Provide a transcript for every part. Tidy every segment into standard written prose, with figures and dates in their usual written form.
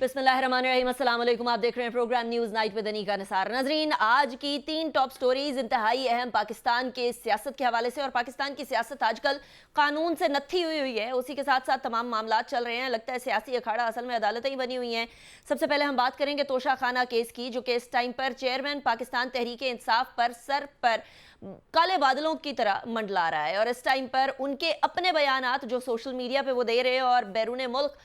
बिस्मिल्लाहिर्रहमानिर्रहीम, अस्सलाम वालेकुम। आप देख रहे हैं programme news night with Aneeqa Nisar. नाजरीन, आज की 3 टॉप स्टोरीज इंतहाई अहम पाकिस्तान के सियासत के हवाले से। और पाकिस्तान की सियासत आजकल कानून से नत्थी हुई है, उसी के साथ साथ तमाम मामला चल रहे हैं। लगता है सियासी अखाड़ा असल में अदालतें ही बनी हुई हैं। सबसे पहले हम बात करेंगे तोशा खाना केस की, जो कि इस टाइम पर चेयरमैन पाकिस्तान तहरीक इंसाफ पर सर पर काले बादलों की तरह मंडला रहा है। और इस टाइम पर उनके अपने बयानात जो सोशल मीडिया पे वो दे रहे हैं और बैरून मुल्क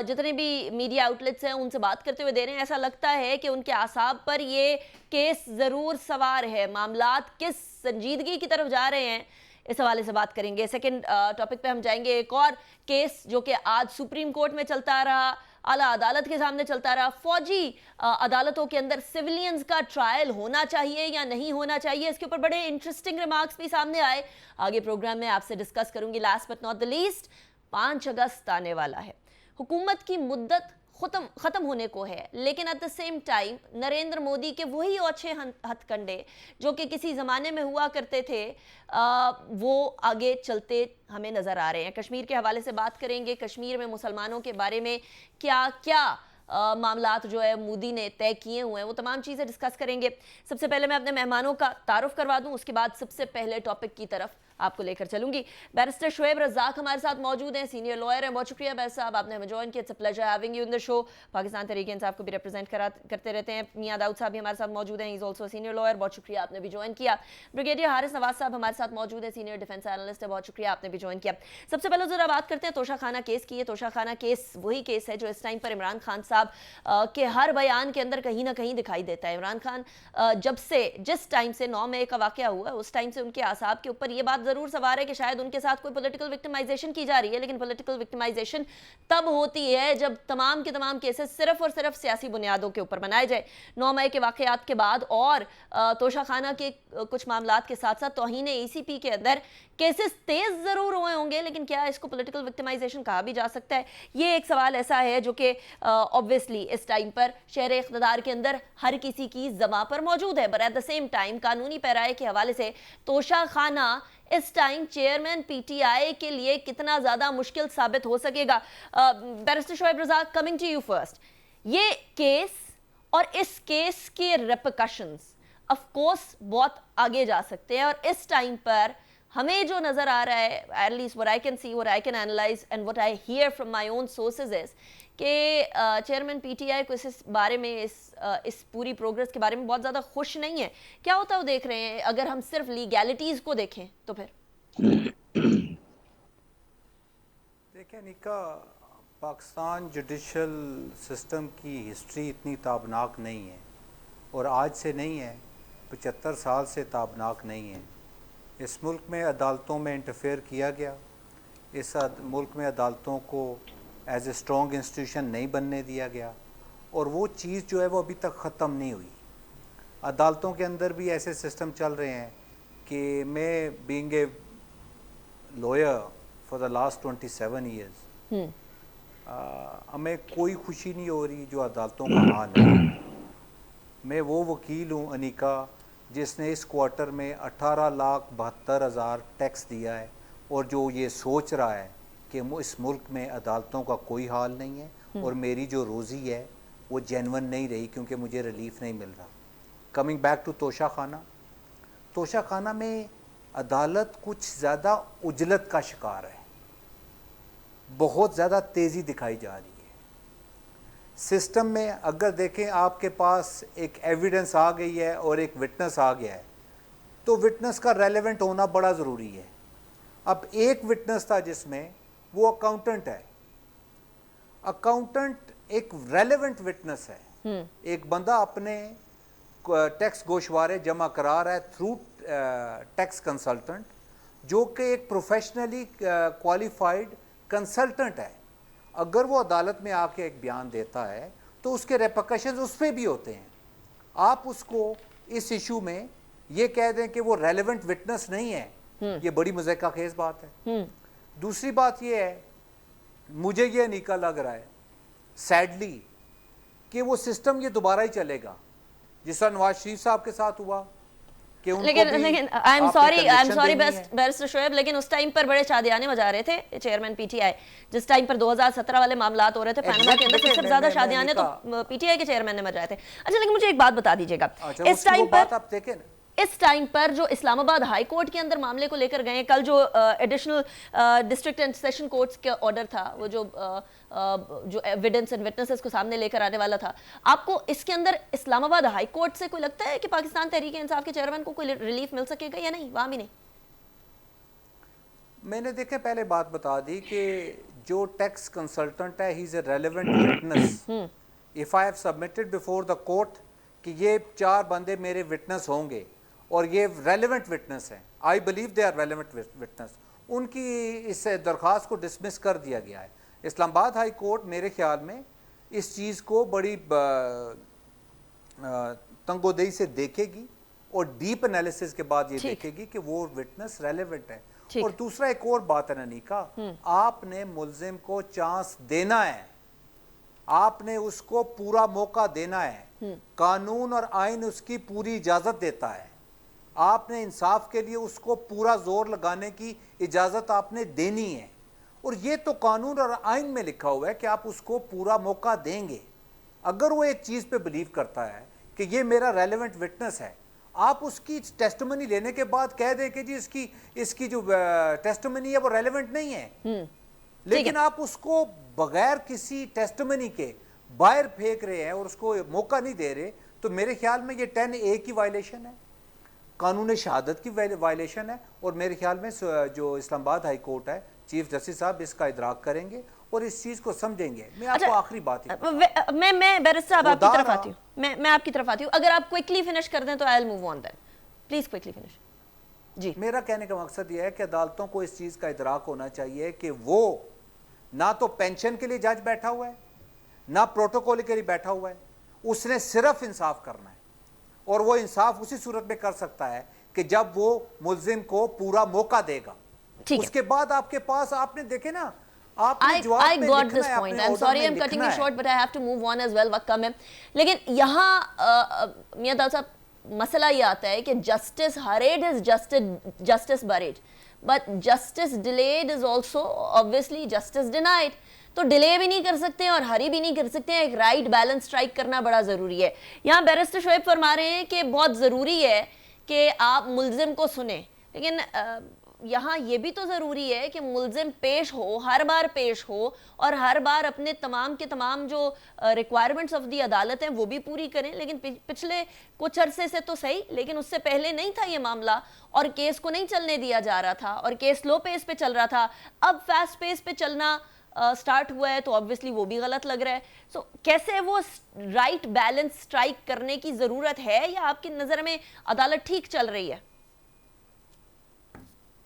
जितने भी मीडिया आउटलेट्स हैं उनसे बात करते हुए दे रहे हैं, ऐसा लगता है कि उनके आसाब पर ये केस ज़रूर सवार है। मामलात किस संजीदगी की तरफ जा रहे हैं, इस हवाले से बात करेंगे। सेकंड टॉपिक पे हम जाएंगे, एक और केस जो कि आज सुप्रीम कोर्ट में चलता रहा, आला अदालत के सामने चलता रहा। फौजी अदालतों के अंदर सिविलियंस का ट्रायल होना चाहिए या नहीं होना चाहिए, इसके ऊपर बड़े इंटरेस्टिंग रिमार्क्स भी सामने आए। आगे प्रोग्राम में आपसे डिस्कस करूंगी। Last but not the least, 5 अगस्त आने वाला है। हुकूमत की मुद्दत खत्म होने को है, लेकिन at the same time Narendra Modi के वही ओछे हथकंडे जो कि किसी ज़माने में हुआ करते थे, वो आगे चलते हमें नज़र आ रहे हैं। कश्मीर के हवाले से बात करेंगे। कश्मीर में मुसलमानों के बारे में क्या क्या मामलात जो है मोदी ने तय किए हुए हैं, वो तमाम चीज़ें डिस्कस करेंगे। सबसे पहले मैं अपने मेहमानों का तारुफ करवा दूं, उसके बाद सबसे पहले टॉपिक की तरफ आपको लेकर चलूंगी। बैरिस्टर शुएब रज़ाक हमारे साथ मौजूद हैं, सीनियर लॉयर हैं। बहुत शुक्रिया बैर साहब, आपने हमें ज्वाइन किया। It's a pleasure having you in the show. Pakistan Tehreek Insaf को भी रिप्रेजेंट करते रहते हैं। मियां दाऊद साहब भी हमारे साथ मौजूद हैं, he is also senior lawyer. बहुत शुक्रिया, आपने भी ज्वाइन किया। ब्रिगेडियर हारिस नवाज साहब हमारे साथ मौजूद है, सीनियर डिफेंस एनालिस्ट है। बहुत शुक्रिया, आपने भी ज्वाइन किया। सबसे पहले जरा बात करते हैं तोशा खाना केस की। तोशा खाना केस वही केस है जो इस टाइम पर इमरान खान साहब के हर बयान के अंदर कहीं ना कहीं दिखाई देता है। इमरान खान जिस टाइम से 9 मई का वाकया हुआ, उस टाइम से उनके आसाब के ऊपर ये बात जरूर सवार है कि शायद उनके साथ कोई पॉलिटिकल विक्टिमाइजेशन की जा रही है। लेकिन पॉलिटिकल विक्टिमाइजेशन तब होती है जब तमाम के तमाम केसेस सिर्फ और सिर्फ सियासी बुनियादों के ऊपर बनाए जाए। 9 मई के वाकयात के बाद और तोशा खाना के कुछ मामलात के साथ साथ तौहीन एसीपी के अंदर केसेस तेज जरूर हुए होंगे, लेकिन क्या इसको पॉलिटिकल विक्टिमाइजेशन कहा भी जा सकता है? ये एक सवाल ऐसा है जो कि ऑब्वियसली इस टाइम पर शहर इख्तिदार के अंदर हर किसी की ज़बां पर मौजूद है। But at the same time कानूनी पैराए के हवाले से तोशा खाना इस टाइम चेयरमैन पीटीआई के लिए कितना ज़्यादा मुश्किल साबित हो सकेगा? Barrister Shoaib Razzaq, coming to you first. ये केस और इस केस के रेपरकशंस ऑफ कोर्स बहुत आगे जा सकते हैं, और इस टाइम पर हमें जो नज़र आ रहा है, at least what I can see, what I can analyse and what I hear from my own sources is कि चेयरमैन पीटीआई को इस बारे में, इस पूरी प्रोग्रेस के बारे में बहुत ज़्यादा खुश नहीं है। क्या होता है वो देख रहे हैं? अगर हम सिर्फ लीगैलिटीज़ को देखें तो फिर देखिए निका, पाकिस्तान जुडिशल सिस्टम की हिस्ट्री इतनी ताबनाक नहीं है, और आज से नहीं है, 75 साल से ताबनाक नहीं है। इस मुल्क में अदालतों में इंटरफेयर किया गया। इस मुल्क में अदालतों को एज ए स्ट्रॉन्ग इंस्टीट्यूशन नहीं बनने दिया गया, और वो चीज़ जो है वो अभी तक ख़त्म नहीं हुई। अदालतों के अंदर भी ऐसे सिस्टम चल रहे हैं कि मैं being a lawyer for the last 27 years, हमें कोई खुशी नहीं हो रही जो अदालतों का हाल है। मैं वो वकील हूँ अनीका जिसने इस क्वार्टर में 18,72,000 टैक्स दिया है, और जो ये सोच रहा है कि इस मुल्क में अदालतों का कोई हाल नहीं है और मेरी जो रोज़ी है वो जेन्युइन नहीं रही क्योंकि मुझे रिलीफ नहीं मिल रहा। कमिंग बैक टू तोशा खाना में अदालत कुछ ज़्यादा उजलत का शिकार है, बहुत ज़्यादा तेज़ी दिखाई जा रही है सिस्टम में। अगर देखें, आपके पास एक एविडेंस आ गई है और एक विटनेस आ गया है, तो विटनेस का रेलेवेंट होना बड़ा ज़रूरी है। अब एक विटनेस था जिसमें वो अकाउंटेंट है, अकाउंटेंट एक रेलेवेंट विटनेस है। एक बंदा अपने टैक्स गोशवारे जमा करा रहा है थ्रू टैक्स कंसल्टेंट, जो कि एक प्रोफेशनली क्वालिफाइड कंसल्टेंट है। अगर वो अदालत में आके एक बयान देता है तो उसके रेपरकशंस उस पर भी होते हैं। आप उसको इस इशू में ये कह दें कि वो रेलेवेंट विटनेस नहीं है, ये बड़ी मज़ाक़ खेज़ बात है। दूसरी बात ये है, मुझे ये निका लग रहा है सैडली कि वो सिस्टम ये दोबारा ही चलेगा जिस तरह नवाज शरीफ साहब के साथ हुआ कि उनको लेकिन भी लेकिन आई एम आपने सॉरी conviction देनी है। बैरिस्टर शोएब, लेकिन उस टाइम पर बड़े शादियाने बजा रहे थे चेयरमैन पीटीआई, जिस टाइम पर 2017 वाले मामलात हो रहे थे पनामा के अंदर, सबसे ज्यादा शादियाने तो पीटीआई के चेयरमैन ने बजाए थे। अच्छा, लेकिन मुझे एक बात बता दीजिएगा, इस टाइम पर आप देखें ना, इस टाइम पर जो इस्लामाबाद हाई कोर्ट के अंदर मामले को लेकर गए, कल जो additional district and session courts का ऑर्डर था, वो जो एविडेंस एंड विटनेसेस को सामने लेकर आने वाला था, आपको इसके अंदर इस्लामाबाद हाई कोर्ट से कोई लगता है कि पाकिस्तान तहरीक इंसाफ के चेयरमैन को कोई रिलीफ मिल सकेगा या नहीं? वहां भी नहीं। मैंने देखे पहले बात बता दी कि जो टैक्स कंसल्टेंट है, he is a relevant witness. If I have submitted before the court कि ये 4 बंदे मेरे विटनेस होंगे और ये रेलेवेंट विटनेस हैं, I believe they are relevant witness, उनकी इस दरख्वास्त को डिसमिस कर दिया गया है। इस्लामाबाद हाई कोर्ट मेरे ख्याल में इस चीज़ को बड़ी तंगोदई से देखेगी और डीप एनालिसिस के बाद ये देखेगी कि वो विटनेस रेलेवेंट है। और दूसरा एक और बात है ननीका, आपने मुल्जिम को चांस देना है, आपने उसको पूरा मौका देना है, कानून और आइन उसकी पूरी इजाजत देता है, आपने इंसाफ के लिए उसको पूरा जोर लगाने की इजाजत आपने देनी है। और ये तो कानून और आइन में लिखा हुआ है कि आप उसको पूरा मौका देंगे। अगर वो एक चीज पे बिलीव करता है कि ये मेरा रेलेवेंट विटनेस है, आप उसकी टेस्टिमनी लेने के बाद कह दें कि जी इसकी जो टेस्टिमनी है वो रेलेवेंट नहीं है, लेकिन आप उसको बगैर किसी टेस्टिमनी के बाहर फेंक रहे हैं और उसको मौका नहीं दे रहे, तो मेरे ख्याल में ये 10A की वायलेशन है, कानून शहादत की वायलेशन है। और मेरे ख्याल में जो इस्लामाबाद हाई कोर्ट है, चीफ जस्टिस साहब इसका इदराक करेंगे और इस चीज को समझेंगे। मैं आपको आखिरी बात मैं बैरिस्टर साहब आपकी तरफ आती हूँ, मैं आपकी तरफ आती हूँ, अगर आप क्विकली फिनिश कर दें तो I will move on then, please quickly finish. जी, मेरा कहने का मकसद यह है कि अदालतों को इस चीज का इदराक होना चाहिए कि वो ना तो पेंशन के लिए जज बैठा हुआ है, ना प्रोटोकॉल के लिए बैठा हुआ है, उसने सिर्फ इंसाफ करना है। और वो इंसाफ उसी सूरत में कर सकता है कि जब वो मुल्जिम को पूरा मौका देगा, उसके बाद आपके पास, आपने देखे ना, आपने जवाब में लिखना है, point. I'm sorry I'm cutting you short, but I have to move on as well, वक्त कम है। लेकिन यहाँ मियां ताल साहब, मसला ये आता है कि justice hurried is justice buried, but justice delayed is also obviously justice denied. तो डिले भी नहीं कर सकते और हरी भी नहीं कर सकते हैं, एक राइट बैलेंस स्ट्राइक करना बड़ा ज़रूरी है। यहाँ बैरिस्टर शोएब फरमा रहे हैं कि बहुत ज़रूरी है कि आप मुल्जिम को सुने, लेकिन यहाँ ये भी तो ज़रूरी है कि मुल्जिम पेश हो, हर बार पेश हो, और हर बार अपने तमाम के तमाम जो रिक्वायरमेंट्स ऑफ दी अदालत हैं वो भी पूरी करें। लेकिन पिछले कुछ अरसे से तो सही, लेकिन उससे पहले नहीं था ये मामला और केस को नहीं चलने दिया जा रहा था और केस स्लो पेस पे चल रहा था। अब फास्ट पेस पे चलना स्टार्ट हुआ है तो ऑब्वियसली वो भी गलत लग रहा है। सो कैसे वो राइट बैलेंस स्ट्राइक करने की ज़रूरत है, या आपकी नज़र में अदालत ठीक चल रही है?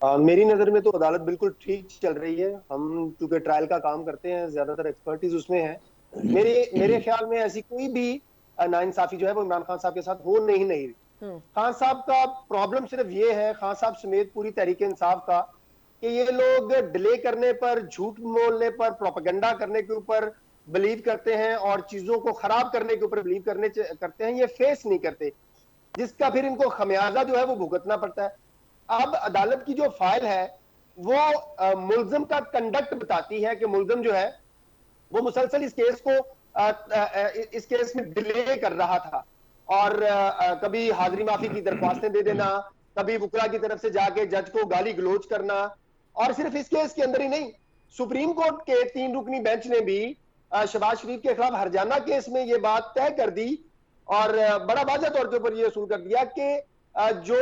मेरी नजर में तो अदालत बिल्कुल ठीक चल रही है। हम चूंकि ट्रायल का काम करते हैं, ज्यादातर एक्सपर्टीज उसमें है। मेरे ख्याल में ऐसी कोई भी नाइंसाफी जो है वो इमरान खान साहब के साथ हो नहीं रही। खान साहब का प्रॉब्लम सिर्फ ये है, खान साहब समेत पूरी तहरीक इंसाफ का, कि ये लोग डिले करने पर, झूठ बोलने पर, प्रोपेगेंडा करने के ऊपर बिलीव करते हैं और चीजों को खराब करने के ऊपर बिलीव करते हैं। ये फेस नहीं करते, जिसका फिर इनको खमियाजा जो है वो भुगतना पड़ता है। अब अदालत की जो फाइल है वो मुल्जिम का कंडक्ट बताती है कि मुल्जिम जो है वो मुसलसल इस केस में डिले कर रहा था, और कभी हाजिरी माफी की दरख्वास्तें दे देना, कभी वुकला की तरफ से जाके जज को गाली गलोच करना। और सिर्फ इस केस के अंदर ही नहीं, सुप्रीम कोर्ट के 3 रुकनी बेंच ने भी शहबाज शरीफ के खिलाफ हरजाना केस में ये बात तय कर दी और बड़ा वाज़ह तौर के ऊपर ये असूल कर दिया कि जो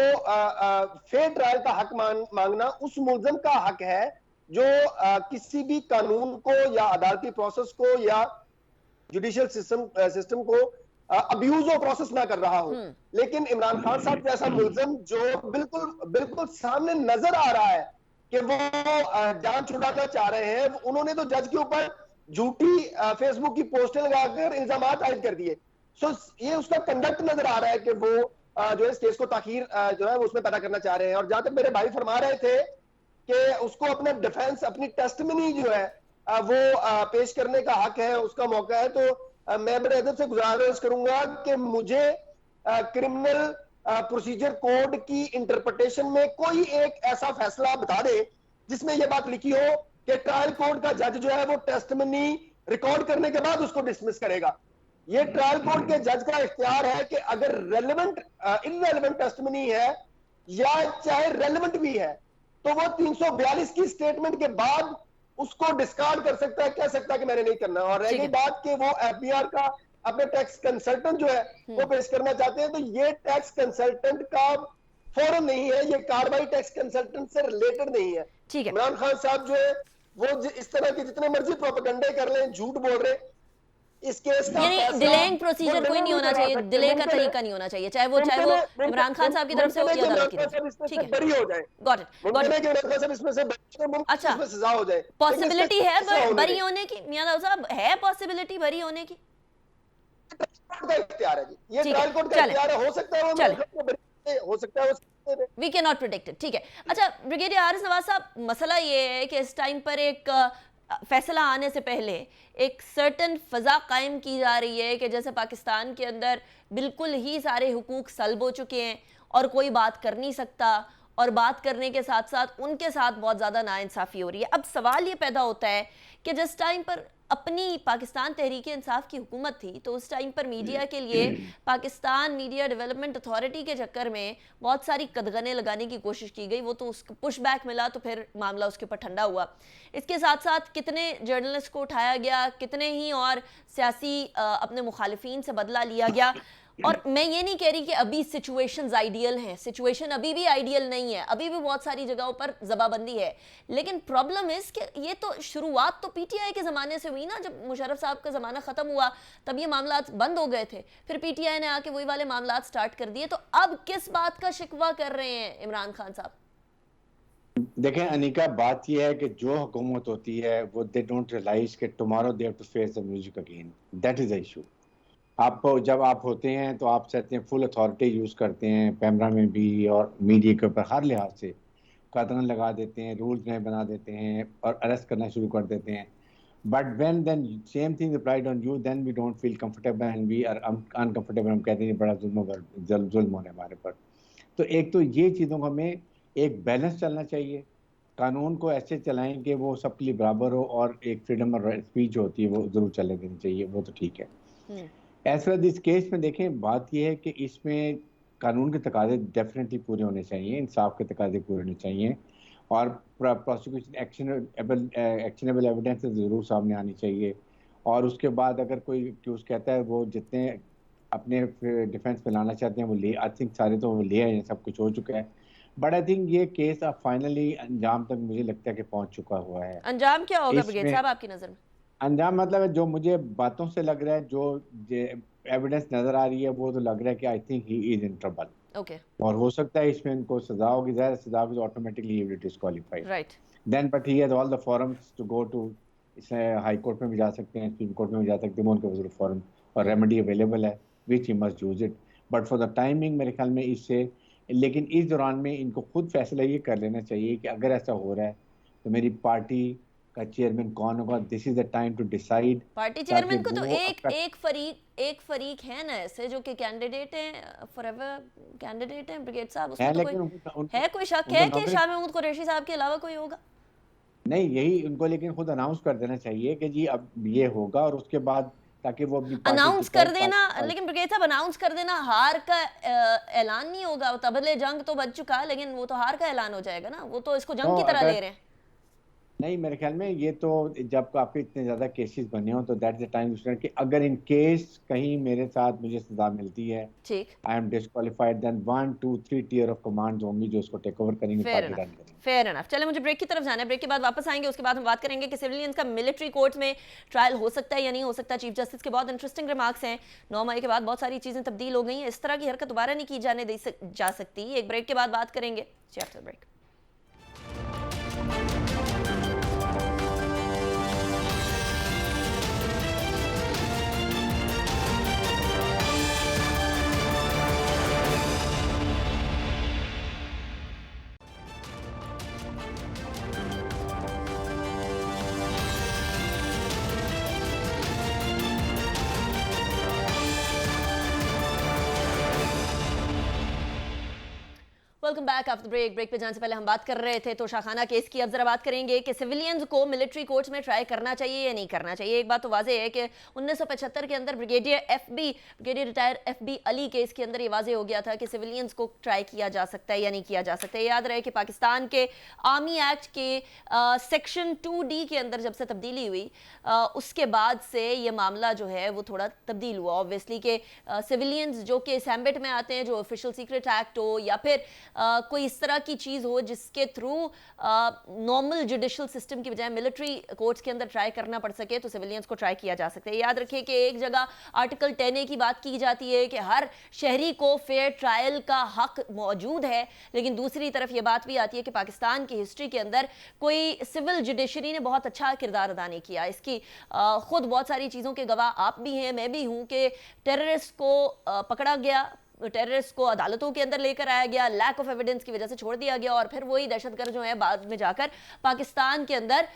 फेयर ट्रायल का हक मांगना उस मुल्जिम का हक है जो किसी भी कानून को या अदालती प्रोसेस को या जुडिशियल सिस्टम को अब्यूज ऑफ प्रोसेस ना कर रहा हो। लेकिन इमरान खान साहब जैसा मुल्जिम जो बिल्कुल सामने नजर आ रहा है कि वो जान छुड़ाना चाह रहे हैं, उन्होंने तो जज के ऊपर झूठी फेसबुक की पोस्टें लगाकर इल्जाम आयद कर दिए। सो ये उसका कंडक्ट नजर आ रहा है कि वो जो है इस केस को ताखीर जो है वो उसमें पैदा करना चाह रहे हैं। और जहां तक मेरे भाई फरमा रहे थे कि उसको अपना डिफेंस, अपनी टेस्टिमनी जो है वो पेश करने का हक है, उसका मौका है, तो मैं बड़े अदब से गुजारिश करूंगा कि मुझे क्रिमिनल प्रोसीजर कोड की इंटरप्रिटेशन में कोई एक ऐसा फैसला बता दे जिसमें यह बात लिखी हो कि ट्रायल कोर्ट का जज जो है वो टेस्टमनी रिकॉर्ड करने के बाद उसको डिसमिस करेगा। ये ट्रायल कोर्ट के जज का इख्तियार है कि अगर रेलेवेंट इररेलेवेंट टेस्टमनी है या चाहे रेलेवेंट भी है तो वो 342 की स्टेटमेंट के बाद उसको डिस्कार्ड कर सकता है, कह सकता है कि मैंने नहीं करना। और रह गई बात कि वो एफबीआर का अपने टैक्स कंसल्टेंट जो है वो पेश करना चाहते हैं, तो ये टैक्स कंसल्टेंट का फोरम नहीं है, ये कार्रवाई टैक्स कंसल्टेंट से रिलेटेड नहीं है। इमरान खान साहब जो है वो इस तरह के जितने मर्जी प्रोपेगेंडे कर लें, झूठ बोल रहे, इस केस का डिलेइंग प्रोसीजर कोई नहीं होना चाहिए, डिले का तरीका नहीं होना चाहिए, चाहे वो इमरान खान साहब की तरफ से हो या अदालत की तरफ से। ठीक है, बरी हो जाए, गॉट इट। इसमें से अच्छा, सजा हो जाए, पॉसिबिलिटी है बरी होने की? मियां दाऊद साहब, है पॉसिबिलिटी बरी होने की? का इख्तियार है जी, ये ट्रायल कोर्ट का इख्तियार है, हो सकता है हो सकता है we can not predict it. ठीक है, अच्छा ब्रिगेडियर हारिस नवाज साहब, मसला ये है कि इस टाइम पर एक फैसला आने से पहले एक सर्टन फ़ज़ा कायम की जा रही है कि जैसे पाकिस्तान के अंदर बिल्कुल ही सारे हुकूक सल्ब हो चुके हैं और कोई बात कर नहीं सकता, और बात करने के साथ साथ उनके साथ बहुत ज़्यादा नाइंसाफ़ी हो रही है। अब सवाल ये पैदा होता है कि जिस टाइम पर अपनी पाकिस्तान तहरीक इंसाफ की हुकूमत थी तो उस टाइम पर मीडिया के लिए पाकिस्तान मीडिया डेवलपमेंट अथॉरिटी के चक्कर में बहुत सारी कदगने लगाने की कोशिश की गई, वो तो उसको पुश बैक मिला तो फिर मामला उसके ऊपर ठंडा हुआ। इसके साथ साथ कितने जर्नलिस्ट को उठाया गया, कितने ही और सियासी अपने मुखालिफिन से बदला लिया गया। और मैं ये नहीं कह रही कि अभी सिचुएशंस आइडियल हैं, सिचुएशन अभी भी आइडियल नहीं है, अभी भी बहुत सारी जगहों पर जबाबंदी है, लेकिन प्रॉब्लम इस कि ये तो शुरुआत तो पीटीआई के ज़माने से हुई ना, जब मुशर्रफ साहब का ज़माना ख़त्म हुआ तब ये मामला बंद हो गए थे, फिर पीटीआई ने आके वही वाले मामला स्टार्ट कर दिए। तो अब किस बात का शिकवा कर रहे हैं इमरान खान साहब? देखें अनिका, बात यह है कि जो हुकूमत होती है वो दे डोंट रियलाइज कि tomorrow they have to face the music again, that is the issue. आप जब आप होते हैं तो आप चाहते हैं फुल अथॉरिटी यूज़ करते हैं, कैमरा में भी और मीडिया के ऊपर हर लिहाज से कदम लगा देते हैं, रूल्स नए बना देते हैं और अरेस्ट करना शुरू कर देते हैं। But when then same thing applied on you, then we don't feel comfortable and we are uncomfortable. हम कहते हैं बड़ा जुल्म हो रहा है हमारे पर। तो एक तो ये चीज़ों को हमें एक बैलेंस चलना चाहिए, कानून को ऐसे चलाएं कि वो सबके लिए बराबर हो, और एक फ्रीडम ऑफ स्पीच होती है वो ज़रूर चलने देनी चाहिए, वो तो ठीक है। एज पर दिस केस में देखें, बात यह है कि इसमें कानून के तकाजे डेफिनेटली पूरे होने चाहिए, इंसाफ के तकाजे पूरे होने चाहिए, और प्रोसिक्यूशन एक्शनेबल एविडेंस ज़रूर सामने आनी चाहिए। और उसके बाद अगर कोई एक्यूज कहता है वो जितने अपने डिफेंस में लाना चाहते हैं वो ले, आई थिंक सारे तो वो ले आए हैं, सब कुछ हो चुका है। बट आई थिंक ये केस अब फाइनली अंजाम तक मुझे लगता है कि पहुंच चुका हुआ है। अंजाम क्या होगा ब्रिगेड साहब आपकी नज़र में? अंजाम मतलब है, जो मुझे बातों से लग रहा है, जो एविडेंस नजर आ रही है, वो तो लग रहा है कि I think he is in trouble. Okay, और हो सकता है इसमें इनको सजा होगी, ज़ाहिर सजा होगी, ऑटोमेटिकली ही will disqualified, right. Then but he has all the forums to go to, इसे हाई कोर्ट में भी जा सकते हैं, सुप्रीम कोर्ट में भी जा सकते हैं, उनके वजूर फॉरम और रेमेडी अवेलेबल है, which he must use it. But for the timing मेरे ख्याल में इससे, लेकिन इस दौरान में इनको खुद फैसला ये कर लेना चाहिए कि अगर ऐसा हो रहा है तो मेरी पार्टी का चेयरमैन कौन होगा, this is the time to decide. Party chairman को तो एक फरीक है ना ऐसे जो कि कैंडिडेट हैं, फॉरएवर कैंडिडेट हैं ब्रिगेड साहब, उसमें तो कोई शक है कि शाह महमूद कुरैशी साहब के अलावा कोई होगा? नहीं, यही उनको लेकिन खुद अनाउंस कर देना चाहिए कि जी अब ये होगा, और उसके बाद ताकि वो अपनी अनाउंस कर देना। लेकिन ब्रिगेड साहब, अनाउंस कर देना हार का ऐलान नहीं होगा। तबले जंग तो बच चुका है, लेकिन वो तो हार का ऐलान हो जाएगा ना, वो तो इसको जंग की तरह ले रहे हैं। नहीं, मेरे ख्याल में ये तो जब काफी इतने ज्यादा केसेस बने हो तो दैट्स द टाइम कि अगर इन केस कहीं मेरे साथ मुझे सजा मिलती है, ठीक, I am disqualified, then 1 2 3 tier of commands होंगी जो इसको टेक ओवर करेंगे, पार्टी रन करेंगे। Fair enough. चले, मुझे ब्रेक की तरफ जाना है, ब्रेक के बाद वापस आएंगे, उसके बाद हम बात करेंगे कि सिविलियंस का मिलिट्री कोर्ट में ट्रायल हो सकता है या नहीं हो सकता। चीफ जस्टिस के बहुत इंटरेस्टिंग रिमार्क्स हैं, 9 मई के बाद बहुत सारी चीजें तब्दील हो गई हैं, इस तरह की हरकत दोबारा नहीं की जाने जा सकती। एक ब्रेक के बाद बात करेंगे, after break. Welcome back after break पे जाने से पहले हम बात कर रहे थे तोशाखाना केस की। अब जरा बात करेंगे कि सिविलियंस को मिलिट्री कोर्ट्स में ट्राई करना चाहिए या नहीं करना चाहिए। एक बात तो वाजे है कि 1975 के अंदर brigadier retire FB Ali case के अंदर ये वाजे हो गया था कि सिविलियंस को ट्राई किया जा सकता है या नहीं किया जा सकता है। याद रहे कि पाकिस्तान के आर्मी एक्ट के सेक्शन 2D के अंदर जब से तब्दीली हुई उसके बाद से ये मामला जो है वो थोड़ा तब्दील हुआ। ऑब्वियसली कि सिविलियंस जो कि सैम्बेट में आते हैं, जो ऑफिशियल सीक्रेट एक्ट हो या फिर कोई इस तरह की चीज़ हो जिसके थ्रू नॉर्मल जुडिशल सिस्टम की बजाय मिलिट्री कोर्ट्स के अंदर ट्राई करना पड़ सके, तो सिविलियंस को ट्राई किया जा सकता है। याद रखिए कि एक जगह आर्टिकल 10A की बात की जाती है कि हर शहरी को फेयर ट्रायल का हक मौजूद है, लेकिन दूसरी तरफ ये बात भी आती है कि पाकिस्तान की हिस्ट्री के अंदर कोई सिविल जुडिशरी ने बहुत अच्छा किरदार अदा नहीं किया। इसकी खुद बहुत सारी चीज़ों के गवाह आप भी हैं, मैं भी हूँ, कि टेररिस्ट को पकड़ा गया, टेररिस्ट को अदालतों के अंदर लेकर आया गया, लैक ऑफ एविडेंस की वजह से छोड़ दिया गया, और फिर वही दहशतगर्द जो है बाद में जाकर पाकिस्तान के अंदर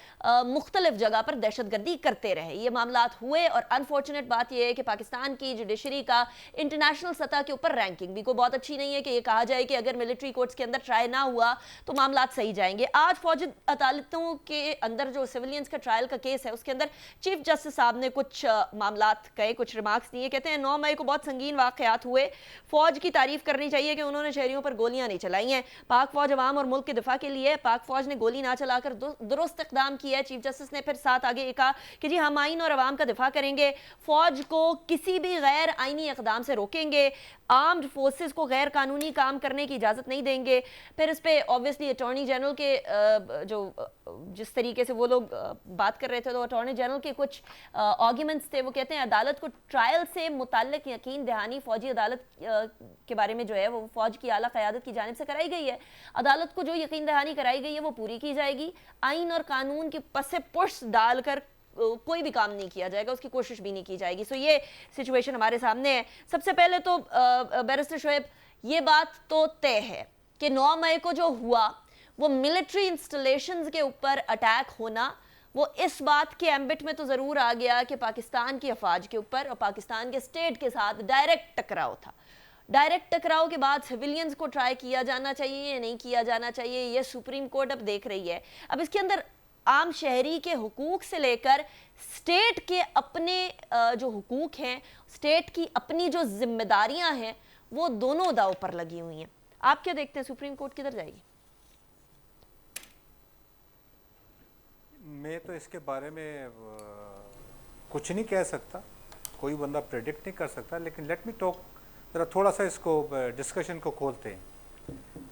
मुख्तलिफ जगह पर दहशतगर्दी करते रहे। ये मामलात हुए, और अनफॉर्चुनेट बात यह है कि पाकिस्तान की जुडिशरी का इंटरनेशनल सतह के ऊपर रैंकिंग भी कोई बहुत अच्छी नहीं है कि ये कहा जाए कि अगर मिलिट्री कोर्ट्स के अंदर ट्राई ना हुआ तो मामलात सही जाएंगे। आज फौजी अदालतों के अंदर जो सिविलियंस का ट्रायल का केस है उसके अंदर चीफ जस्टिस साहब ने कुछ मामलात कहे, कुछ रिमार्क्स दिए। कहते हैं 9 मई को बहुत संगीन वाकयात हुए, फौज की तारीफ करनी चाहिए कि उन्होंने शहरियों पर गोलियां नहीं चलाई हैं। पाक फौज अवाम और मुल्क के दिफा के लिए पाक फौज ने गोली ना चलाकर दुरुस्त इक़दाम किया है। चीफ जस्टिस ने फिर साथ आगे कहा कि जी हम आइन और अवाम का दिफा करेंगे, फौज को किसी भी गैर आइनी इक़दाम से रोकेंगे, आर्म्ड फोर्सेस को गैर कानूनी काम करने की इजाज़त नहीं देंगे। फिर इस पर ऑब्वियसली अटॉर्नी जनरल के जो जिस तरीके से वो लोग बात कर रहे थे, तो अटॉर्नी जनरल के कुछ आर्ग्यूमेंट्स थे। वो कहते हैं अदालत को ट्रायल से मुताल्लिक यकीन दहानी फौजी अदालत के बारे में जो है वो फौज की आला क़यादत की जानिब से कराई गई है। अदालत को जो यकीन दहानी कराई गई है वो पूरी की जाएगी। आइन और कानून के पसे पुश डालकर कोई भी काम नहीं किया जाएगा, उसकी कोशिश भी नहीं की जाएगी। सो ये सिचुएशन हमारे सामने है। सबसे पहले तो बैरिस्टर शोएब, ये बात तो तय है कि 9 मई को जो हुआ वो मिलिट्री इंस्टॉलेशंस के ऊपर अटैक होना, वो इस बात के एम्बिट में तो ज़रूर आ गया कि पाकिस्तान की अफवाज के ऊपर और पाकिस्तान के स्टेट के साथ डायरेक्ट टकराव था। डायरेक्ट टकराव के बाद सिविलियंस को ट्राई किया जाना चाहिए या नहीं किया जाना चाहिए, ये सुप्रीम कोर्ट अब देख रही है। अब इसके अंदर आम शहरी के हुकूक से लेकर स्टेट के अपने जो हुकूक हैं, स्टेट की अपनी जो जिम्मेदारियां हैं, वो दोनों दाव पर लगी हुई हैं। आप क्या देखते हैं, सुप्रीम कोर्ट किधर जाएगी? मैं तो इसके बारे में कुछ नहीं कह सकता, कोई बंदा प्रेडिक्ट नहीं कर सकता, लेकिन लेट मी टॉक, ज़रा थोड़ा सा इसको डिस्कशन को खोलते हैं।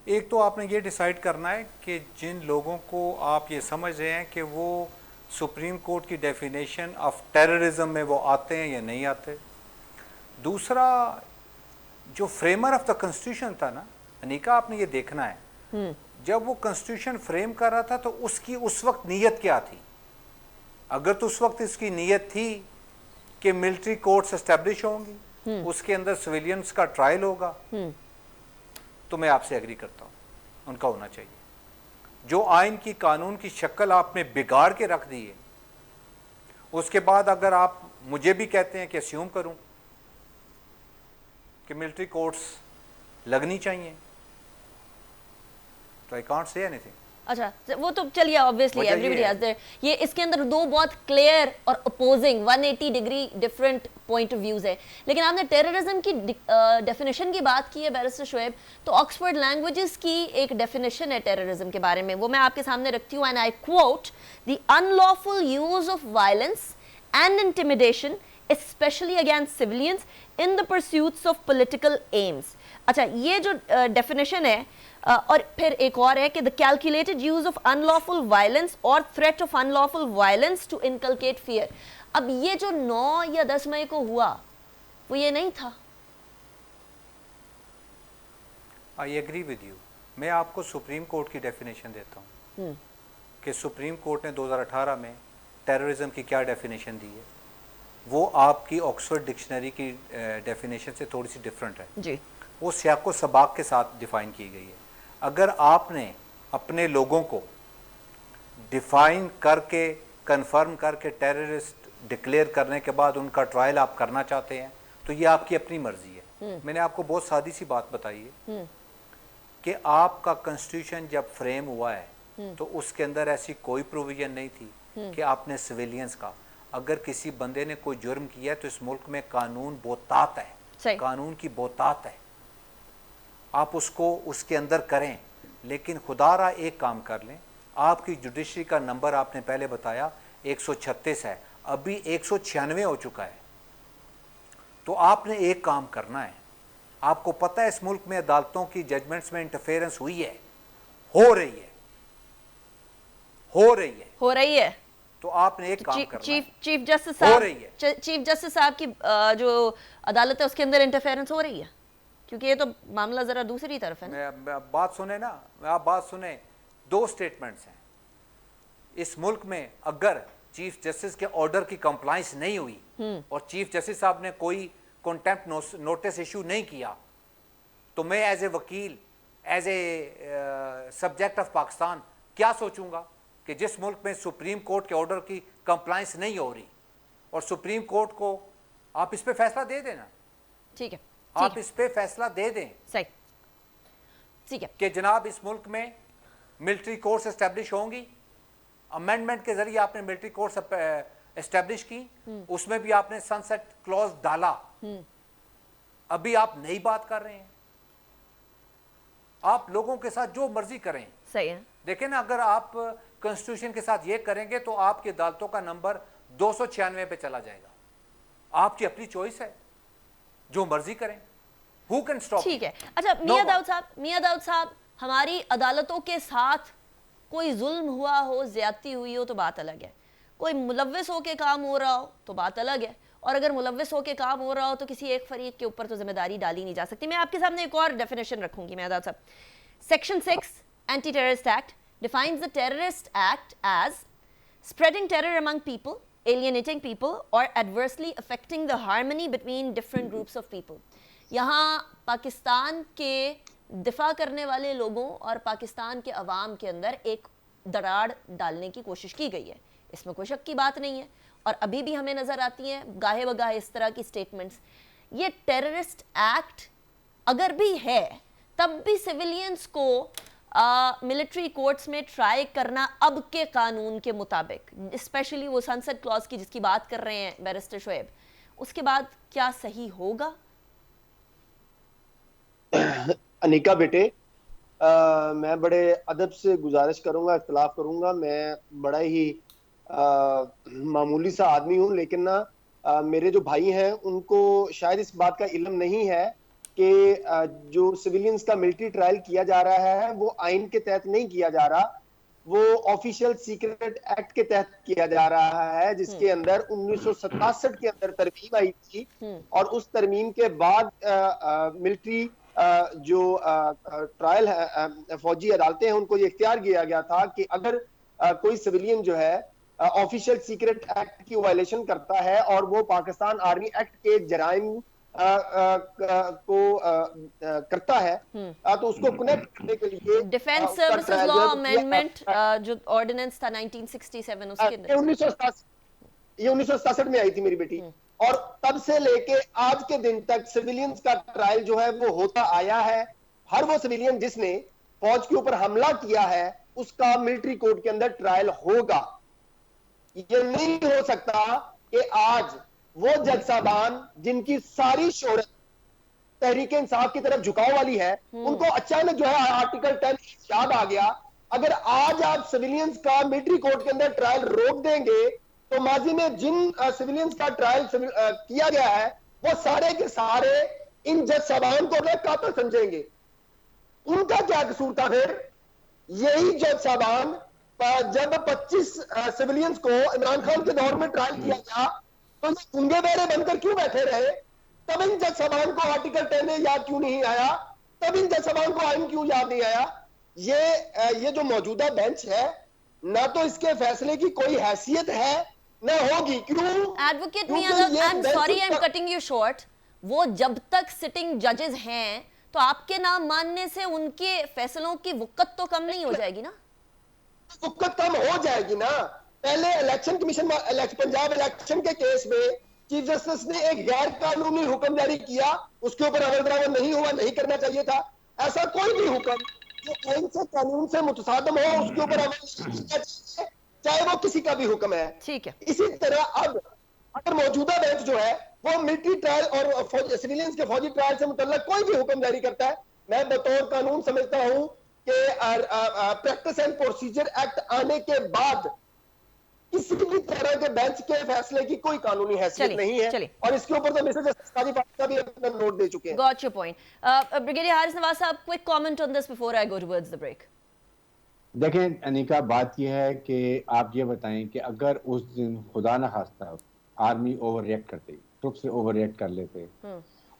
एक तो आपने ये डिसाइड करना है कि जिन लोगों को आप ये समझ रहे हैं कि वो सुप्रीम कोर्ट की डेफिनेशन ऑफ टेररिज्म में वो आते हैं या नहीं आते। दूसरा, जो फ्रेमर ऑफ द कॉन्स्टिट्यूशन था ना अनिका, आपने ये देखना है जब वो कॉन्स्टिट्यूशन फ्रेम कर रहा था तो उसकी उस वक्त नीयत क्या थी। अगर तो उस वक्त इसकी नीयत थी कि मिलिट्री कोर्ट्स एस्टेब्लिश होंगी, उसके अंदर सिविलियंस का ट्रायल होगा, तो मैं आपसे एग्री करता हूँ, उनका होना चाहिए। जो आइन की कानून की शक्ल आपने बिगाड़ के रख दी है, उसके बाद अगर आप मुझे भी कहते हैं कि अस्यूम करूं कि मिलिट्री कोर्ट्स लगनी चाहिए, तो आई कांट से एनीथिंग। अच्छा, वो तो चलिए ऑब्वियसली एवरीबॉडी हैज देयर, ये इसके अंदर दो बहुत क्लियर और opposing 180 degree different point of views है। लेकिन आपने टेररिज्म की डेफिनेशन की बात की है बैरिस्टर शोएब, तो ऑक्सफोर्ड लैंग्वेजेस की एक डेफिनेशन है टेररिज्म के बारे में, वो मैं आपके सामने रखती हूँ। And I quote, the unlawful use of violence and intimidation especially against civilians in the pursuits of political aims। अच्छा, ये जो डेफिनेशन है, और फिर एक और है कि the calculated use of unlawful violence और threat of unlawful violence to inculcate fear. अब ये जो 9 या 10 मई को हुआ वो ये नहीं था। I agree with you. मैं आपको सुप्रीम कोर्ट की डेफिनेशन देता हूँ कि सुप्रीम कोर्ट ने 2018 में टेररिज्म की क्या डेफिनेशन दी है, वो आपकी ऑक्सफोर्ड डिक्शनरी की डेफिनेशन से थोड़ी सी डिफरेंट है जी। वो सियाको सबाक के साथ डिफाइन की गई है। अगर आपने अपने लोगों को डिफाइन करके कंफर्म करके टेररिस्ट डिक्लेयर करने के बाद उनका ट्रायल आप करना चाहते हैं, तो ये आपकी अपनी मर्जी है। मैंने आपको बहुत सादी सी बात बताई है कि आपका कॉन्स्टिट्यूशन जब फ्रेम हुआ है तो उसके अंदर ऐसी कोई प्रोविजन नहीं थी कि आपने सिविलियंस का, अगर किसी बंदे ने कोई जुर्म किया है तो इस मुल्क में कानून बोतात है, कानून की बोतात है, आप उसको उसके अंदर करें। लेकिन खुदारा एक काम कर लें, आपकी जुडिशरी का नंबर आपने पहले बताया 136 है, अभी 196 हो चुका है। तो आपने एक काम करना है, आपको पता है इस मुल्क में अदालतों की जजमेंट्स में इंटरफेरेंस हुई है, हो रही है, हो रही है। तो आपने एक काम करना है, चीफ जस्टिस साहब, चीफ जस्टिस साहब की जो अदालत है उसके अंदर इंटरफेरेंस हो रही है, क्योंकि ये तो मामला जरा दूसरी तरफ है ना। बात सुने ना, आप बात सुने, दो स्टेटमेंट्स हैं इस मुल्क में। अगर चीफ जस्टिस के ऑर्डर की कंप्लायंस नहीं हुई और चीफ जस्टिस साहब ने कोई कॉन्टेम्प्ट नोटिस इशू नहीं किया, तो मैं एज ए वकील, as a subject of Pakistan क्या सोचूंगा कि जिस मुल्क में सुप्रीम कोर्ट के ऑर्डर की कंप्लायंस नहीं हो रही, और सुप्रीम कोर्ट को आप इस पे फैसला दे देना। ठीक है, आप इस पे फैसला दे दें, सही, ठीक है, कि जनाब इस मुल्क में मिलिट्री कोर्ट्स एस्टेब्लिश होंगी। अमेंडमेंट के जरिए आपने मिलिट्री कोर्ट्स एस्टेब्लिश की, उसमें भी आपने सनसेट क्लॉज डाला, अभी आप नई बात कर रहे हैं। आप लोगों के साथ जो मर्जी करें, सही है। देखें ना, अगर आप कॉन्स्टिट्यूशन के साथ ये करेंगे तो आपकी अदालतों का नंबर 296 पे चला जाएगा। आपकी अपनी चॉइस है, जो मर्जी करें, हु कैन स्टॉप। ठीक है। अच्छा मियां दाऊद साहब, हमारी अदालतों के साथ कोई जुल्म हुआ हो, ज्यादती हुई हो तो बात अलग है, कोई मुलव्विस हो के काम हो रहा हो तो बात अलग है, और अगर मुलव्विस हो के काम हो रहा हो तो किसी एक फरीक के ऊपर तो जिम्मेदारी डाली नहीं जा सकती। मैं आपके सामने एक और डेफिनेशन रखूंगी मियां दाऊद साहब। Section 6 anti terrorist act defines the terrorist act as spreading terror among people, alienating people or adversely affecting the harmony between different groups of people। यहाँ पाकिस्तान के दिफा करने वाले लोगों और पाकिस्तान के अवाम के अंदर एक दरार डालने की कोशिश की गई है, इसमें कोई शक की बात नहीं है, और अभी भी हमें नज़र आती हैं गाहे बगाहे इस तरह की स्टेटमेंट्स। ये टेररिस्ट एक्ट अगर भी है, तब भी सिविलियंस को मिलिट्री कोर्ट्स में ट्राई करना अब के कानून के मुताबिक, स्पेशली वो सनसेट क्लॉज की जिसकी बात कर रहे हैं बैरिस्टर शोएब, उसके बाद क्या सही होगा? अनिका बेटे, मैं बड़े अदब से गुजारिश करूंगा, इख्तिलाफ करूंगा। मैं बड़ा ही मामूली सा आदमी हूं, लेकिन ना मेरे जो भाई हैं उनको शायद इस बात का इल्म नहीं है कि जो सिविलियंस का मिलिट्री ट्रायल किया जा रहा है वो आइन के तहत नहीं किया जा रहा, वो ऑफिशियल सीक्रेट एक्ट के तहत किया जा रहा है, जिसके अंदर 1967 के अंदर तरमीम आई थी, और उस तरमीम के बाद मिलिट्री जो ट्रायल है, फौजी अदालतें हैं, उनको ये इख्तियार किया गया था कि अगर कोई सिविलियन जो है ऑफिशियल सीक्रेट एक्ट की वायलेशन करता है और वो पाकिस्तान आर्मी एक्ट के जराइम को करता है, तो उसको कनेक्ट करने के लिए डिफेंस सर्विसेज लॉ अमेंडमेंट जो ऑर्डिनेंस था 1967 उसके अंदर 1967 में आई थी मेरी बेटी, और तब से लेके आज के दिन तक सिविलियंस का ट्रायल जो है वो होता आया है। हर वो सिविलियन जिसने फौज के ऊपर हमला किया है उसका मिलिट्री कोर्ट के अंदर ट्रायल होगा। ये नहीं हो सकता कि आज वो जज साहबान जिनकी सारी शोहरत तहरीक इंसाफ की तरफ झुकाव वाली है, उनको अचानक जो है आर्टिकल 10 याद आ गया। अगर आज आप सिविलियंस का मिलिट्री कोर्ट के अंदर ट्रायल रोक देंगे तो माजी में जिन सिविलियंस का ट्रायल किया गया है वो सारे के सारे इन जज साहबान को कातिल समझेंगे। उनका क्या कसूर था? फिर यही जज साहबान जब 25 सिविलियंस को इमरान खान के दौर में ट्रायल किया गया तो ये गुंगे बहरे बनकर क्यों बैठे रहे? तब इन जज साहबान को आर्टिकल 10 याद क्यों नहीं आया? तब इन जज साहबान को आइन क्यों याद नहीं आया? ये जो मौजूदा बेंच है, ना तो इसके फैसले की कोई हैसियत है ना होगी। क्यों? एडवोकेट मियां, I am sorry, I am cutting you short. वो जब तक सिटिंग जजेस हैं तो आपके नाम मानने से उनके फैसलों की वक़्त तो कम नहीं हो जाएगी ना? वक़्त कम हो जाएगी ना। पहले इलेक्शन कमीशन पंजाब इलेक्शन के केस में चीफ जस्टिस ने एक गैर कानूनी हुक्म जारी किया, उसके ऊपर अमल दरामद नहीं हुआ, नहीं करना चाहिए था। ऐसा कोई भी हुक्म जो आइन से कानून से मुतसादम हो उसके ऊपर अमल नहीं करना चाहिए, चाहे वो किसी का भी हुक्म है। ठीक है। इसी तरह अब अगर मौजूदा बेंच जो है वो मिलिट्री ट्रायल और सिविलियंस के फौजी ट्रायल से मुतल्लक कोई भी हुक्म जारी करता है, मैं बतौर कानून समझता हूं कि प्रैक्टिस एंड प्रोसीजर एक्ट आने के बाद किसी भी तरह के बेंच के फैसले की कोई कानूनी हैसियत नहीं है, और इसके ऊपर तो मिस्टर जस्टिस काजी फारूक भी अपना नोट दे चुके हैं। Got your point. Brigadier Haris Nawaz साहब, quick comment on this before I go towards the break. देखें अनिका, बात यह है कि आप ये बताएं कि अगर उस दिन खुदा न खास्ता आर्मी ओवर रिएक्ट करती, ट्रुप से ओवर रिएक्ट कर लेते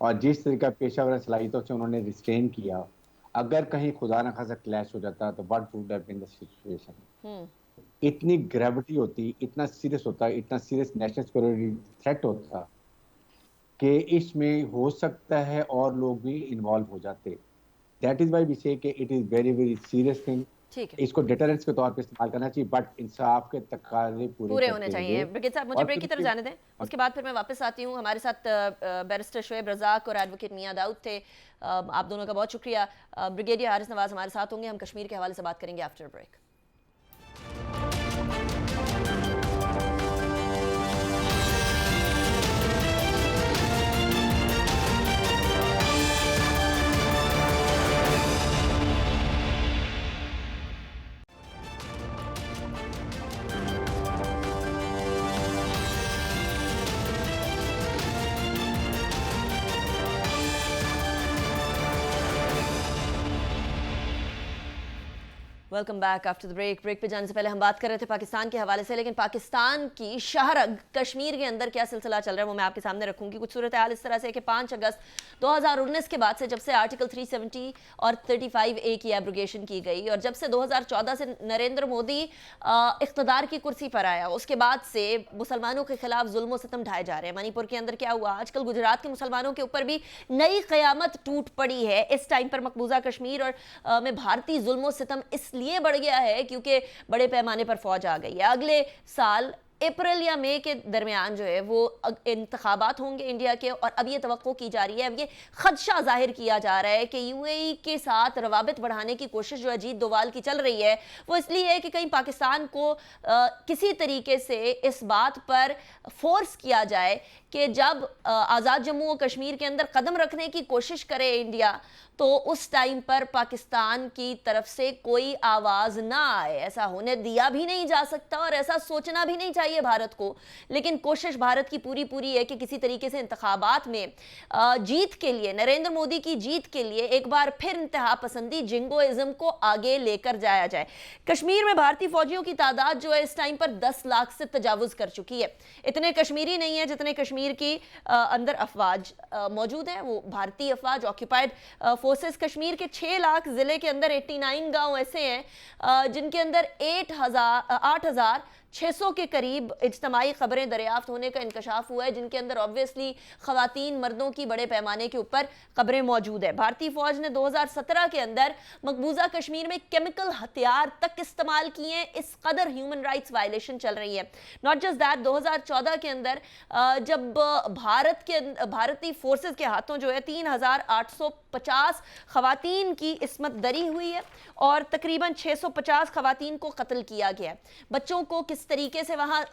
और जिस तरीका पेशावर सलाहियतों से उन्होंने रिस्ट्रेन किया, अगर कहीं खुदा न खास्ता क्लैश हो जाता तो what would have been the situation. इतनी ग्रेविटी होती, इतना सीरियस होता, इतना सीरियस नेशनल सिक्योरिटी थ्रेट होता कि इसमें हो सकता है और लोग भी इन्वॉल्व हो जाते। दैट इज व्हाई वी से कि it is very very serious thing. ठीक है, इसको डिटरेंस के तौर पे इस्तेमाल करना चाहिए, बट इंसाफ के तकाजे पूरे होने चाहिए। ब्रिगेड साहब, मुझे ब्रेक की तरफ जाने दें, उसके बाद फिर मैं वापस आती हूँ। हमारे साथ बैरिस्टर शोएब रज़ाक और एडवोकेट मियां दाऊद थे। आप दोनों का बहुत शुक्रिया। ब्रिगेडियर हारिस नवाज हमारे साथ होंगे, हम कश्मीर के हवाले से बात करेंगे after break. Welcome back after the break. Break पे जाने से पहले हम बात कर रहे थे पाकिस्तान के हवाले से, लेकिन पाकिस्तान की शाहरग कश्मीर के अंदर क्या सिलसिला चल रहा है वो मैं आपके सामने रखूंगी। कुछ सूरत हाल इस तरह से कि 5 अगस्त 2019 के बाद से, जब से आर्टिकल 370 और 35A की एब्रोगेशन की गई और जब से 2014 से नरेंद्र मोदी इख्तदार की कुर्सी पर आया, उसके बाद से मुसलमानों के खिलाफ जुल्म सितम ढाए जा रहे हैं। मणिपुर के अंदर क्या हुआ, आजकल गुजरात के मुसलमानों के ऊपर भी नई क़यामत टूट पड़ी है। इस टाइम पर मकबूजा कश्मीर और में भारतीय जुल्म सितम इसलिए बढ़ गया है क्योंकि बड़े पैमाने पर फौज आ गई है। अगले साल अप्रैल या मई के दरमियान जो है वो इंतखाबात होंगे इंडिया के, और अब ये तवक्को की जा रही है, अब ये खदशा जाहिर किया जा रहा है कि यूएई के साथ रवाबित बढ़ाने की कोशिश जो अजीत डोवाल की चल रही है वो इसलिए है कि कहीं पाकिस्तान को किसी तरीके से इस बात पर फोर्स किया जाए कि जब आज़ाद जम्मू और कश्मीर के अंदर कदम रखने की कोशिश करे इंडिया, तो उस टाइम पर पाकिस्तान की तरफ से कोई आवाज़ ना आए। ऐसा होने दिया भी नहीं जा सकता और ऐसा सोचना भी नहीं चाहिए भारत को, लेकिन कोशिश भारत की पूरी पूरी है कि किसी तरीके से इंतखाबात में जीत के लिए, नरेंद्र मोदी की जीत के लिए एक बार फिर इंतहा पसंदी जिंगोइज्म को आगे लेकर जाया जाए। कश्मीर में भारतीय फौजियों की तादाद जो है इस टाइम पर 10 लाख से तजावुज कर चुकी है। इतने कश्मीरी नहीं है जितने कश्मीर की अंदर अफवाज मौजूद है, वो भारतीय अफवाज ऑक्यूपाइड फोर्सेस। कश्मीर के 6 लाख जिले के अंदर 89 गांव ऐसे हैं जिनके अंदर 8,600 के करीब इज्तमाई खबरें दरियाफ्त होने का इंकशाफ हुआ है, जिनके अंदर ऑब्वियसली खवातीन मर्दों की बड़े पैमाने के ऊपर खबरें मौजूद है। भारतीय फौज ने 2017 के अंदर मकबूजा कश्मीर में केमिकल हथियार तक इस्तेमाल किए। इस कदर ह्यूमन राइट्स वायलेशन चल रही है। नॉट जस्ट दैट, 2014 के अंदर जब भारतीय फोर्सेस के हाथों जो है 3,850 खवातीन की इस्मत दरी हुई है और तकरीबन 650 खवातीन को कत्ल किया गया है। बच्चों को किस तरीके से वहां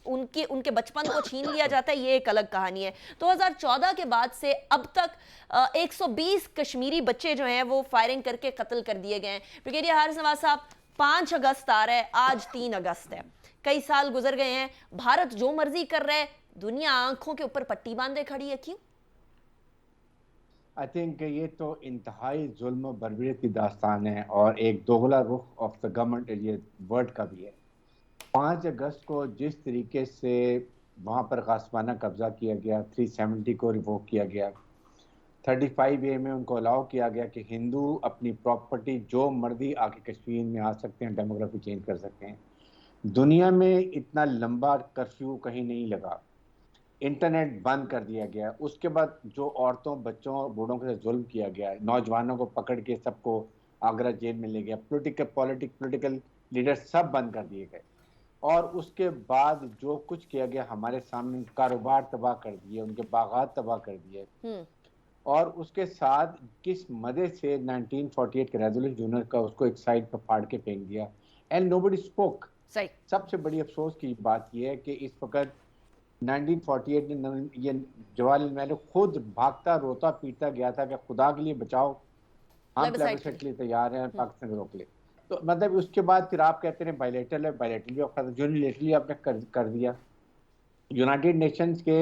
उनके बचपन को छीन लिया जाता है, ये एक अलग कहानी है। 2014 के बाद से अब तक 120 कश्मीरी बच्चे जो हैं वो फायरिंग करके कत्ल कर दिए गए हैं। ब्रिगेडियर हारिस नवाज साहब, 5 अगस्त आ रहा है, आज 3 अगस्त है, कई साल गुजर गए हैं, भारत जो मर्जी कर रहा है, दुनिया आंखों के ऊपर पट्टी बांधे खड़ी है, क्यों? आई थिंक ये तो इंतहाई जुल्म बर्बरियत की दास्तान है और एक दोगला रुख ऑफ द गवर्नमेंट ये वर्ड का भी है। 5 अगस्त को जिस तरीके से वहाँ पर गासबाना कब्जा किया गया, 370 को रिवोक किया गया, 35A में उनको अलाउ किया गया कि हिंदू अपनी प्रॉपर्टी जो मर्जी आके कश्मीर में आ सकते हैं, डेमोग्राफी चेंज कर सकते हैं। दुनिया में इतना लंबा कर्फ्यू कहीं नहीं लगा। इंटरनेट बंद कर दिया गया। उसके बाद जो औरतों, बच्चों, बूढ़ों के साथ जुल्म किया गया, नौजवानों को पकड़ के सबको आगरा जेल में ले गया, पॉलिटिकल लीडर सब बंद कर दिए गए। और उसके बाद जो कुछ किया गया हमारे सामने, कारोबार तबाह कर दिए, उनके बागात तबाह कर दिए। और उसके साथ किस मदद से 1948 के रेजोल्यूशन जूनियर का उसको एक साइड पर फाड़ के फेंक दिया एंड नोबडी स्पोक। सही। सबसे बड़ी अफसोस की बात यह है कि इस वक्त 1948 में ये जवाहरलाल नेहरू खुद भागता रोता पीटता गया था कि खुदा के लिए बचाओ, हम प्लेबिसाइट के लिए तैयार हैं, पाकिस्तान को रोक ले। तो मतलब उसके बाद फिर आप कहते हैं बायलैटरल है, बायलैटरल भी यूनिलेटरली आपने कर दिया। यूनाइटेड नेशंस के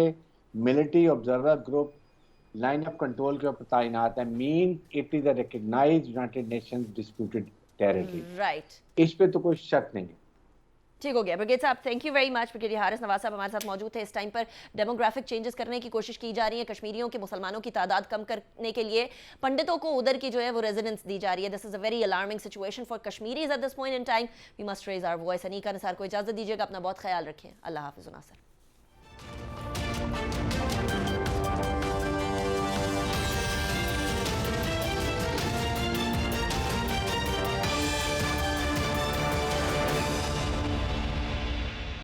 military observer group line of control के ऊपर तैनात है, mean it is a recognised United Nations disputed territory. Right, इस पे तो कोई शक नहीं है। ठीक हो गया। ब्रिगेड साहब thank you very much. Brigadier Haris Nawaz साहब हमारे साथ मौजूद थे। इस टाइम पर डेमोग्राफिक चेंजेस करने की कोशिश की जा रही है, कश्मीरियों के मुसलमानों की तादाद कम करने के लिए पंडितों को उधर की जो है वो रेजिडेंस दी जा रही है। This is a very alarming situation for Kashmiris at this point in time. We must raise our voice. Aneeqa Nisar को इजाजत दीजिएगा, अपना बहुत ख्याल रखें। अल्लाह हाफिज़ नासिर।